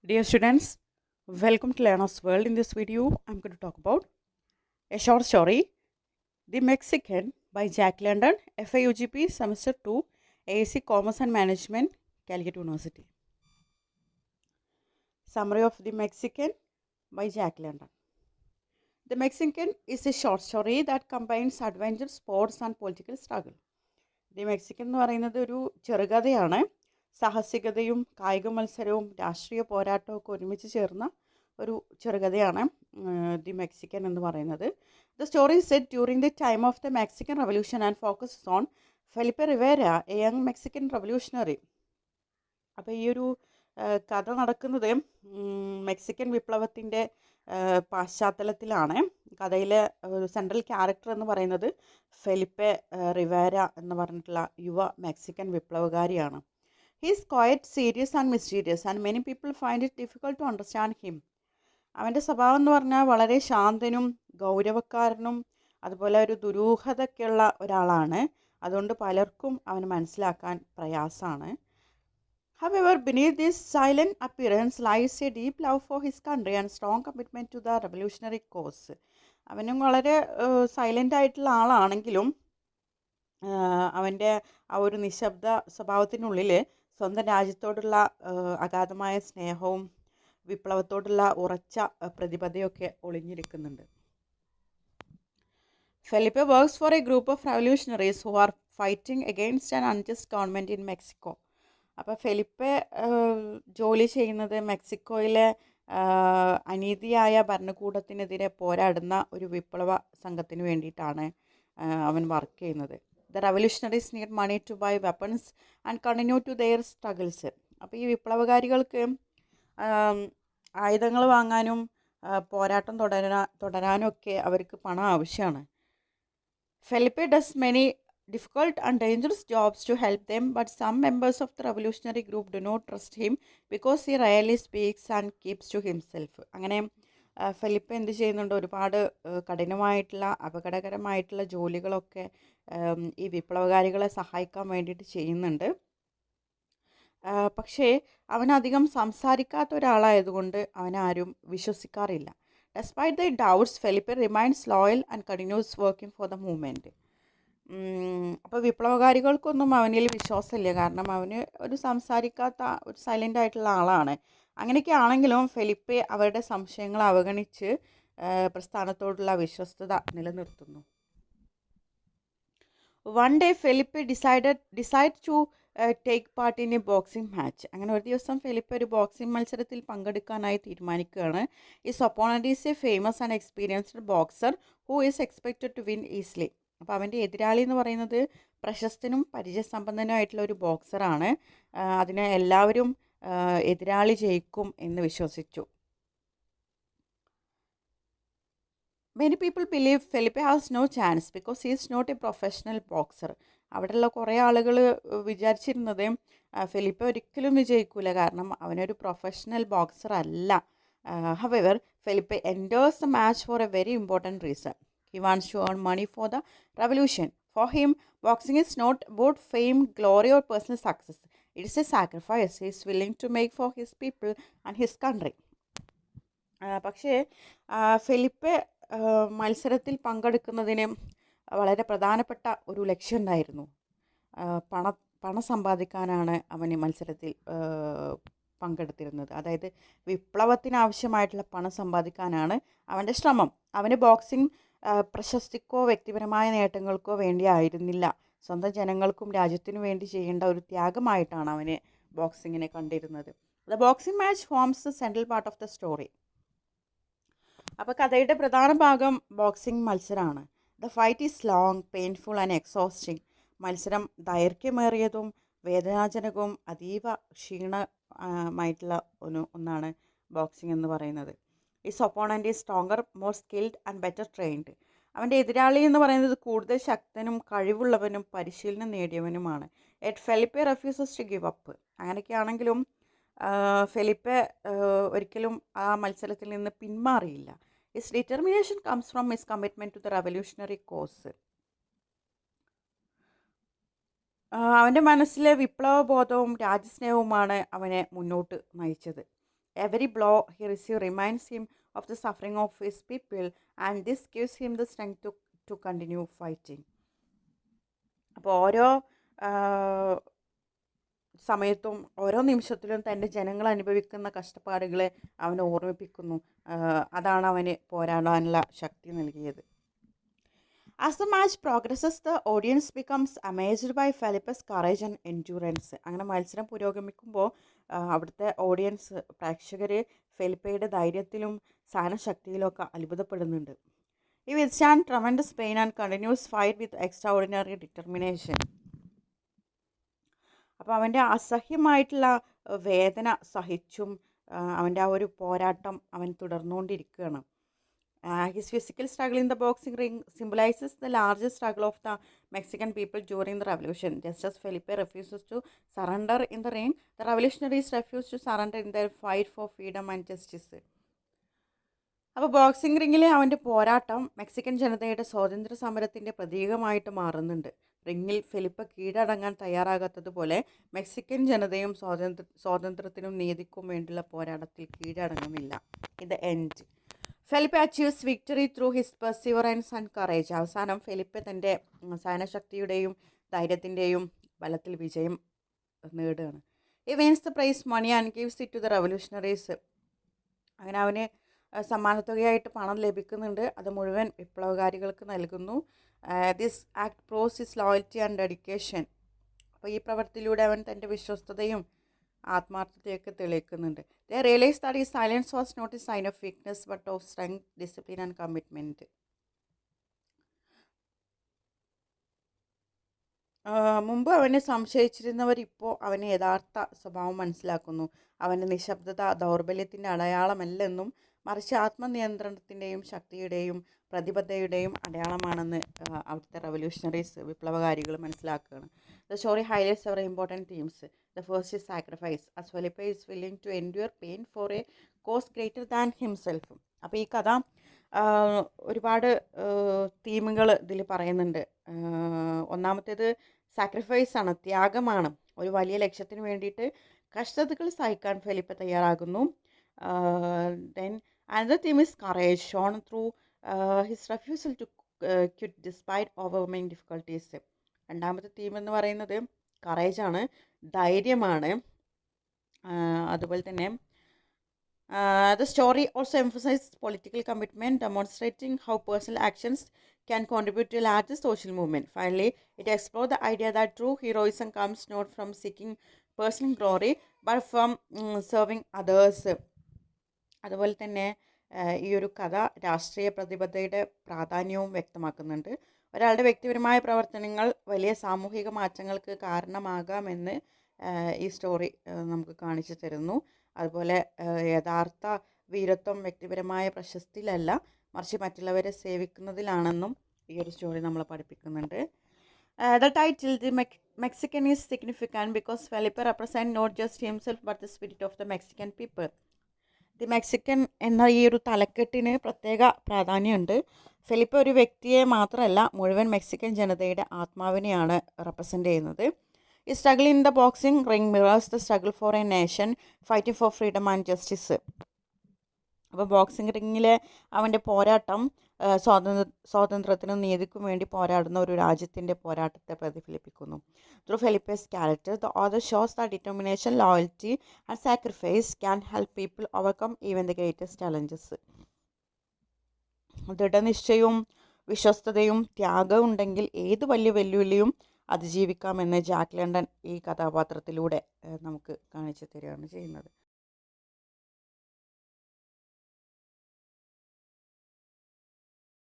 Dear students, welcome to Learner's World. In this video, I'm going to talk about a short story, The Mexican by Jack London, FIUGP Semester 2, AAC Commerce and Management, Calicut University. Summary of The Mexican by Jack London. The Mexican is a short story that combines adventure, sports and political struggle. The Mexican എന്ന് പറയുന്നത് ഒരു ചെറുകഥയാണ്. സാഹസികതയും കായിക മത്സരവും രാഷ്ട്രീയ പോരാട്ടവും ഒക്കെ ഒരുമിച്ച് ചേർന്ന ഒരു ചെറുകഥയാണ് ദി മെക്സിക്കൻ എന്ന് പറയുന്നത്. The story set during the time of the Mexican revolution and focus on Felipe Rivera, A young Mexican revolutionary. അപ്പോൾ ഈ ഒരു കഥ നടക്കുന്നത് മെക്സിക്കൻ വിപ്ലവത്തിൻ്റെ പശ്ചാത്തലത്തിലാണ്. കഥയിലെ സെൻട്രൽ ക്യാരക്ടർ എന്ന് പറയുന്നത് ഫെലിപ്പെ റിവേര എന്ന് പറഞ്ഞിട്ടുള്ള യുവ മെക്സിക്കൻ വിപ്ലവകാരിയാണ്. He is quite serious and mysterious and many people find it difficult to understand him. അവൻ്റെ സ്വഭാവം എന്ന് പറഞ്ഞാൽ വളരെ ശാന്തനും ഗൗരവക്കാരനും അതുപോലെ ഒരു ദുരൂഹതയ്ക്കുള്ള ഒരാളാണ്. അതുകൊണ്ട് പലർക്കും അവന് മനസ്സിലാക്കാൻ പ്രയാസമാണ്. However, beneath this silent appearance lies a deep love for his country and strong commitment to the revolutionary cause. അവനും വളരെ സൈലൻ്റ് ആയിട്ടുള്ള ആളാണെങ്കിലും അവൻ്റെ ആ ഒരു നിശബ്ദ സ്വഭാവത്തിനുള്ളിൽ സ്വന്തം രാജ്യത്തോടുള്ള അഗാധമായ സ്നേഹവും വിപ്ലവത്തോടുള്ള ഉറച്ച പ്രതിബദ്ധതയൊക്കെ ഒളിഞ്ഞിരിക്കുന്നുണ്ട്. Felipe works for a group of revolutionaries who are fighting against an unjust government in Mexico. അപ്പോൾ ഫെലിപ്പെ ജോലി ചെയ്യുന്നത് മെക്സിക്കോയിലെ അനീതിയായ ഭരണകൂടത്തിനെതിരെ പോരാടുന്ന ഒരു വിപ്ലവ സംഘത്തിന് വേണ്ടിയിട്ടാണ് അവൻ വർക്ക് ചെയ്യുന്നത്. The revolutionaries need money to buy weapons and continue to their struggles. അപ്പോൾ ഈ വിപ്ലവകാരികൾക്ക് ആയുധങ്ങൾ വാങ്ങാനും പോരാട്ടം തുടരാനും ഒക്കെ അവർക്ക് പണം ആവശ്യമാണ്. Felipe does many difficult and dangerous jobs to help them, but some members of the revolutionary group do not trust him because he rarely speaks and keeps to himself. അങ്ങനെ ഫെലിപ്പെ എന്ത് ചെയ്യുന്നുണ്ട്, ഒരുപാട് കഠിനമായിട്ടുള്ള അപകടകരമായിട്ടുള്ള ജോലികളൊക്കെ ഈ വിപ്ലവകാരികളെ സഹായിക്കാൻ വേണ്ടിയിട്ട് ചെയ്യുന്നുണ്ട്. പക്ഷേ അവനധികം സംസാരിക്കാത്ത ഒരാളായതുകൊണ്ട് അവനാരും വിശ്വസിക്കാറില്ല. Despite the doubts, Felipe remains loyal and continues working for the movement. അപ്പോൾ വിപ്ലവകാരികൾക്കൊന്നും അവനിൽ വിശ്വാസമില്ല, കാരണം അവന് ഒരു സംസാരിക്കാത്ത ഒരു സൈലൻ്റ് ആയിട്ടുള്ള ആളാണ്. അങ്ങനെയൊക്കെ ആണെങ്കിലും ഫെലിപ്പെ അവരുടെ സംശയങ്ങൾ അവഗണിച്ച് പ്രസ്ഥാനത്തോടുള്ള വിശ്വസ്തത നിലനിർത്തുന്നു. One day Felipe decide to take part in a boxing match. അങ്ങനെ ഒരു ദിവസം ഫെലിപ്പെ ഒരു ബോക്സിംഗ് മത്സരത്തിൽ പങ്കെടുക്കാനായി തീരുമാനിക്കുകയാണ്. His opponent is a famous and experienced boxer who is expected to win easily. അപ്പോൾ അവൻ്റെ എതിരാളി എന്ന് പറയുന്നത് പ്രശസ്തനും പരിചയസമ്പന്നനുമായിട്ടുള്ള ഒരു ബോക്സറാണ്. അതിന് എല്ലാവരും എതിരാളി ജയിക്കും എന്ന് വിശ്വസിച്ചു. Many people believe Felipe has no chance because he is not a professional boxer. അവിടെയുള്ള കുറേ ആളുകൾ വിചാരിച്ചിരുന്നത് ഫെലിപ്പെ ഒരിക്കലും വിജയിക്കില്ല, കാരണം അവനൊരു പ്രൊഫഷണൽ ബോക്സർ അല്ല. However Felipe enters the match for a very important reason. He wants to earn money for the revolution. For him, boxing is not about fame, glory or personal success. It is a sacrifice he is willing to make for his people and his country. പക്ഷേ Felipe മത്സരത്തിൽ പങ്കെടുക്കുന്നതിന് വളരെ പ്രധാനപ്പെട്ട ഒരു ലക്ഷ്യം ഉണ്ടായിരുന്നു. പണം സമ്പാദിക്കാനാണ് അവന് മത്സരത്തിൽ പങ്കെടുത്തിരുന്നത്. അതായത് വിപ്ലവത്തിനാവശ്യമായിട്ടുള്ള പണം സമ്പാദിക്കാനാണ് അവൻ്റെ ശ്രമം. അവന് ബോക്സിംഗ് പ്രശസ്തിക്കോ വ്യക്തിപരമായ നേട്ടങ്ങൾക്കോ വേണ്ടി ആയിരുന്നില്ല, സ്വന്തം ജനങ്ങൾക്കും രാജ്യത്തിനു വേണ്ടി ചെയ്യേണ്ട ഒരു ത്യാഗമായിട്ടാണ് അവന് ബോക്സിങ്ങിനെ കണ്ടിരുന്നത്. The boxing match forms the central part of the story. അപ്പോൾ കഥയുടെ പ്രധാന ഭാഗം ബോക്സിംഗ് മത്സരമാണ്. The fight is long, painful and exhausting. മത്സരം ദൈർഘ്യമേറിയതും വേദനാജനകവും അതീവ ക്ഷീണമായിട്ടുള്ള ഒന്നാണ് ബോക്സിംഗ് എന്ന് പറയുന്നത്. His opponent is stronger, more skilled and better trained. അവൻ്റെ എതിരാളി എന്ന് പറയുന്നത് കൂടുതൽ ശക്തനും കഴിവുള്ളവനും പരിശീലനം നേടിയവനുമാണ്. Yet Felipe refuses to give up. അങ്ങനെയൊക്കെയാണെങ്കിലും ഫെലിപ്പെ ഒരിക്കലും ആ മത്സരത്തിൽ നിന്ന് പിന്മാറിയില്ല. His determination comes from his commitment to the revolutionary cause. അവൻ്റെ മനസ്സിലെ വിപ്ലവബോധവും രാജ്യസ്നേഹവുമാണ് അവനെ മുന്നോട്ട് നയിച്ചത്. Every blow he receives reminds him of the suffering of his people, and this gives him the strength to continue fighting. അപ്പോൾ ഓരോ സമയത്തും ഓരോ നിമിഷത്തിലും തൻ്റെ ജനങ്ങൾ അനുഭവിക്കുന്ന കഷ്ടപ്പാടുകളെ അവനെ ഓർമ്മിപ്പിക്കുന്നു. അതാണ് അവന് പോരാടാനുള്ള ശക്തി നൽകിയത്. As the match progresses, the audience becomes amazed by Felipe's courage and endurance. അങ്ങനെ മത്സരം പുരോഗമിക്കുമ്പോൾ അവിടുത്തെ ഓഡിയൻസ് പ്രേക്ഷകർ ഫെലിപ്പയുടെ ധൈര്യത്തിലും സഹനശക്തിയിലും ഒക്കെ അത്ഭുതപ്പെടുന്നുണ്ട്. He withstands tremendous pain and continues fight with extraordinary determination. അപ്പോൾ അവൻ്റെ അസഹ്യമായിട്ടുള്ള വേദന സഹിച്ചും അവൻ്റെ ആ ഒരു പോരാട്ടം അവൻ തുടർന്നുകൊണ്ടിരിക്കുകയാണ്. His physical struggle in the boxing ring symbolizes the largest struggle of the Mexican people during the revolution. Just as Felipe refuses to surrender in the ring, the revolutionaries refuse to surrender in their fight for freedom and justice. അപ്പോൾ boxing റിങ്ങിൽ അവൻ്റെ പോരാട്ടം Mexican ജനതയുടെ സ്വാതന്ത്ര്യ സമരത്തിൻ്റെ പ്രതീകമായിട്ട് മാറുന്നുണ്ട്. റിങ്ങിൽ ഫെലിപ്പ കീഴടങ്ങാൻ തയ്യാറാകാത്തതുപോലെ Mexican ജനതയും സ്വാതന്ത്ര്യത്തിനും നീതിക്കും വേണ്ടിയുള്ള പോരാട്ടത്തിൽ കീഴടങ്ങുന്നില്ല. In the end Felipe achieves victory through his perseverance and courage. അവസാനം ഫെലിപ്പ തൻ്റെ സഹനശക്തിയുടെയും ധൈര്യത്തിൻ്റെയും ബലത്തിൽ വിജയം നേടുകയാണ്. He wins the prize money and gives it to the revolutionaries. അങ്ങനെ അവന് സമ്മാനത്തുകയായിട്ട് പണം ലഭിക്കുന്നുണ്ട്. അത് മുഴുവൻ വിപ്ലവകാരികൾക്ക് നൽകുന്നു. This act proves his loyalty and dedication. അപ്പോൾ ഈ പ്രവൃത്തിയിലൂടെ അവൻ തൻ്റെ വിശ്വസ്തതയും ആത്മാർത്ഥതയൊക്കെ തെളിയിക്കുന്നുണ്ട്. They realise that his silence was not a sign of weakness but of strength, discipline and commitment. മുമ്പ് അവനെ സംശയിച്ചിരുന്നവർ ഇപ്പോൾ അവന് യഥാർത്ഥ സ്വഭാവം മനസ്സിലാക്കുന്നു. അവൻ്റെ നിശബ്ദത ദൗർബല്യത്തിൻ്റെ അടയാളമല്ലെന്നും മറിച്ച് ആത്മനിയന്ത്രണത്തിൻ്റെയും ശക്തിയുടെയും പ്രതിബദ്ധതയുടെയും അടയാളമാണെന്ന് അവിടുത്തെ റെവല്യൂഷണറീസ് വിപ്ലവകാരികൾ മനസ്സിലാക്കുകയാണ്. The story highlights our important themes. The first is sacrifice. As Felipe is willing to endure pain for a cause greater than himself. അപ്പോൾ ഈ കഥ ഒരുപാട് തീമുകൾ ഇതിൽ പറയുന്നുണ്ട്. ഒന്നാമത്തേത് സാക്രിഫൈസ് ആണ്, ത്യാഗമാണ്. ഒരു വലിയ ലക്ഷ്യത്തിന് വേണ്ടിയിട്ട് കഷ്ടതകൾ സഹിക്കാൻ ഫെലിപ്പ തയ്യാറാകുന്നു. Then another theme is courage shown through his refusal to quit despite overcoming difficulties. രണ്ടാമത്തെ തീം എന്ന് പറയുന്നത് കറേജാണ്, ധൈര്യമാണ്. അതുപോലെ തന്നെ the story also emphasizes political commitment, demonstrating how personal actions can contribute to a larger social movement. Finally, it explores the idea that true heroism comes not from seeking personal glory but from serving others. അതുപോലെ തന്നെ ഈ ഒരു കഥ രാഷ്ട്രീയ പ്രതിബദ്ധതയുടെ പ്രാധാന്യവും വ്യക്തമാക്കുന്നുണ്ട്. ഒരാളുടെ വ്യക്തിപരമായ പ്രവർത്തനങ്ങൾ വലിയ സാമൂഹിക മാറ്റങ്ങൾക്ക് കാരണമാകാമെന്ന് ഈ സ്റ്റോറി നമുക്ക് കാണിച്ചു തരുന്നു. അതുപോലെ യഥാർത്ഥ വീരത്വം വ്യക്തിപരമായ പ്രശസ്തിയിലല്ല, മറിച്ച് മറ്റുള്ളവരെ സേവിക്കുന്നതിലാണെന്നും ഈ ഒരു സ്റ്റോറി നമ്മളെ പഠിപ്പിക്കുന്നുണ്ട്. The title, The Mexican, is significant because Felipe represents not just himself but the spirit of the Mexican people. The Mexican എന്ന ഈ ഒരു തലക്കെട്ടിന് പ്രത്യേക പ്രാധാന്യമുണ്ട്. ഫെലിപ്പ ഒരു വ്യക്തിയെ മാത്രമല്ല, മുഴുവൻ മെക്സിക്കൻ ജനതയുടെ ആത്മാവിനെയാണ് റെപ്രസെൻ്റ് ചെയ്യുന്നത്. ഈ struggle in the boxing ring mirrors the struggle for A nation fighting for freedom and justice. അപ്പോൾ ബോക്സിംഗ് റിങ്ങിലെ അവൻ്റെ പോരാട്ടം സ്വാതന്ത്ര്യത്തിനും നീതിക്കും വേണ്ടി പോരാടുന്ന ഒരു രാജ്യത്തിൻ്റെ പോരാട്ടത്തെ പ്രതിഫലിപ്പിക്കുന്നു. Through Felipe's character the author shows the determination, loyalty and sacrifice can help people overcome even the greatest challenges. ദൃഢനിശ്ചയവും വിശ്വസ്തതയും ത്യാഗവും ഉണ്ടെങ്കിൽ ഏത് വലിയ വെല്ലുവിളിയും അതിജീവിക്കാമെന്ന് ജാക്ക് ലണ്ടൻ ഈ കഥാപാത്രത്തിലൂടെ നമുക്ക് കാണിച്ചു തരികയാണ് ചെയ്യുന്നത്.